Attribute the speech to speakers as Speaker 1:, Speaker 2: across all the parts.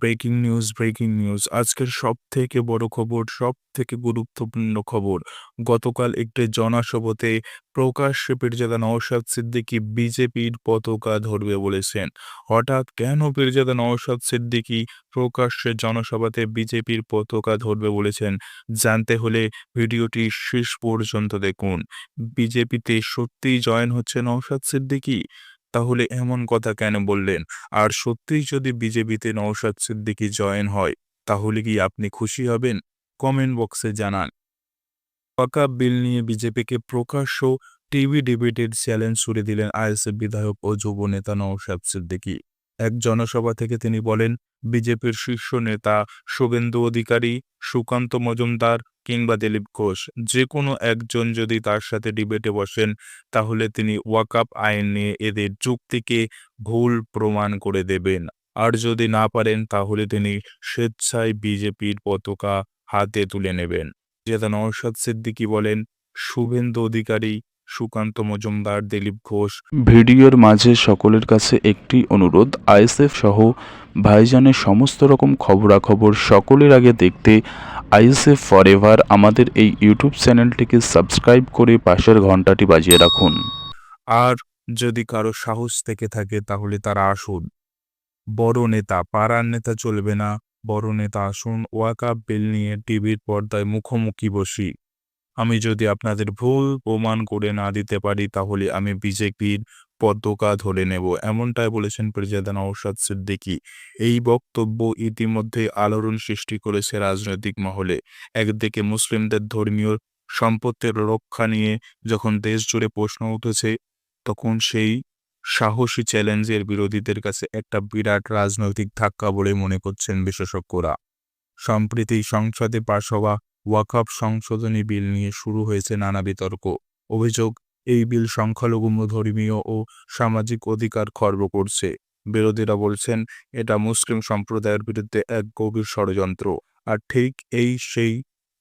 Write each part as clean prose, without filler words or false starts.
Speaker 1: Breaking news. আজকের সবথেকে বড় খবর, সবথেকে গুরুত্বপূর্ণ খবর। গতকাল একটি জনসভাতে প্রকাশ্যে পীরজাদা নওশাদ সিদ্দিকী বিজেপির পতাকা ধরবে বলেছেন। হঠাৎ কেন পীরজাদা নওশাদ সিদ্দিকী প্রকাশ্যে জনসভাতে বিজেপির পতাকা ধরবে বলেছেন? জানতে হলে ভিডিওটি শেষ পর্যন্ত দেখুন। বিজেপিতে সত্যিই জয়েন হচ্ছে নওশাদ সিদ্দিকী? তাহলে এমন কথা কেন বললেন? আর সত্যিই যদি বিজেপিতে নওশাদ সিদ্দিকী জয়েন হয়, তাহলে কি আপনি খুশি হবেন? কমেন্ট বক্সে জানান। ওয়াকআপ বিল নিয়ে বিজেপিকে প্রকাশ্য টিভি ডিবেটের চ্যালেঞ্জ ছুড়ে দিলেন আইএসএফ বিধায়ক ও যুব নেতা নওশাদ সিদ্দিকী। এক জনসভা থেকে তিনি বলেন, বিজেপির শীর্ষ নেতা শুভেন্দু অধিকারী, সুকান্ত মজুমদার কিংবা দিলীপ ঘোষ, যে কোনো একজন যদি তার সাথে ডিবেটে বসেন, তাহলে তিনি ওয়াকআপ আইন নিয়ে এদের যুক্তিকে ভুল প্রমাণ করে দেবেন। আর যদি না পারেন, তাহলে তিনি স্বেচ্ছায় বিজেপির পতাকা হাতে তুলে নেবেন। যেটা নওশাদ সিদ্দিকী বলেন, শুভেন্দু অধিকারী, সুকান্ত মজুমদার, দিলীপ ঘোষ।
Speaker 2: ভিডিওর মাঝে সকলের কাছে একটি অনুরোধ, আইএসএফ সহ ভাইজানের সমস্ত রকম খবরাখবর সকলের আগে দেখতে আইএসএফ ফরএভার আমাদের এই ইউটিউব চ্যানেলটিকে সাবস্ক্রাইব করে পাশের ঘন্টাটি বাজিয়ে রাখুন।
Speaker 1: আর যদি কারো সাহস থেকে থাকে, তাহলে তারা আসুন। বড় নেতা, পাড়ার নেতা চলবে না, বড় নেতা আসুন, ওয়াকআপ বিল নিয়ে টিভির পর্দায় মুখোমুখি বসি। আমি যদি আপনাদের ভুল প্রমাণ করে না দিতে পারি, তাহলে আমি বিজেপির পতাকা ধরে নেব, এমনটাই বলেছেন পীরজাদা নওশাদ সিদ্দিকী। এই বক্তব্য ইতিমধ্যে আলোড়ন সৃষ্টি করেছে রাজনৈতিক মহলে। একদিকে মুসলিমদের ধর্মীয় সম্পত্তির রক্ষা নিয়ে যখন দেশ জুড়ে প্রশ্ন উঠেছে, তখন সেই সাহসী চ্যালেঞ্জের বিরোধীদের কাছে একটা বিরাট রাজনৈতিক ধাক্কা বলে মনে করছেন বিশেষজ্ঞরা। সম্প্রতি সংসদে পাশ হওয়া ওয়াকফ সংশোধনী বিল নিয়ে শুরু হয়েছে নানা বিতর্ক। অভিযোগ, এই বিল সংখ্যালঘু ধর্মীয় ও সামাজিক অধিকার খর্ব করছে। বিরোধীরা বলছেন, এটা মুসলিম সম্প্রদায়ের বিরুদ্ধে এক গভীর ষড়যন্ত্র। আর ঠিক সেই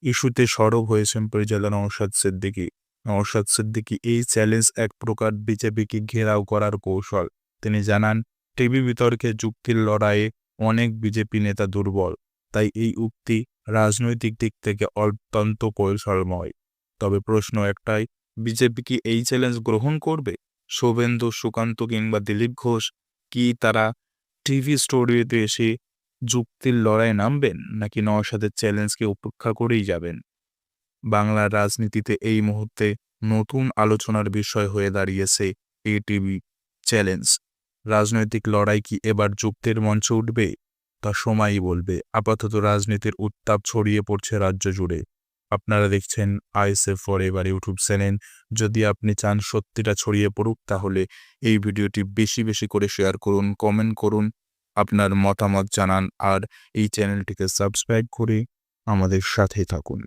Speaker 1: ইস্যুতে সরব হয়েছেন পীরজাদা নওশাদ সিদ্দিকী। নওশাদ সিদ্দিকী এই চ্যালেঞ্জ এক প্রকার বিজেপিকে ঘেরাও করার কৌশল। তিনি জানান, টিভি বিতর্কে যুক্তির লড়াইয়ে অনেক বিজেপি নেতা দুর্বল, তাই এই উক্তি রাজনৈতিক দিক থেকে অত্যন্ত কৌশলময়। তবে প্রশ্ন একটাই, বিজেপি কি এই চ্যালেঞ্জ গ্রহণ করবে? শুভেন্দু, সুকান্ত কিংবা দিলীপ ঘোষ কি তারা টিভি স্টুডিওতে এসে যুক্তির লড়াই নামবেন, নাকি নওশাদের চ্যালেঞ্জকে উপেক্ষা করেই যাবেন? বাংলার রাজনীতিতে এই মুহূর্তে নতুন আলোচনার বিষয় হয়ে দাঁড়িয়েছে এই টিভি চ্যালেঞ্জ। রাজনৈতিক লড়াই কি এবার যুক্তির মঞ্চে উঠবে? তা সময়ই বলবে। আপাতত রাজনীতির উত্তাপ ছড়িয়ে পড়ছে রাজ্য জুড়ে। আপনারা দেখছেন আইএসএফ ফরএভার ইউটিউব চ্যানেল। যদি আপনি চান সত্যিটা ছড়িয়ে পড়ুক, তাহলে এই ভিডিওটি বেশি বেশি করে শেয়ার করুন, কমেন্ট করুন, আপনার মতামত জানান, আর এই চ্যানেলটিকে সাবস্ক্রাইব করে আমাদের সাথেই থাকুন।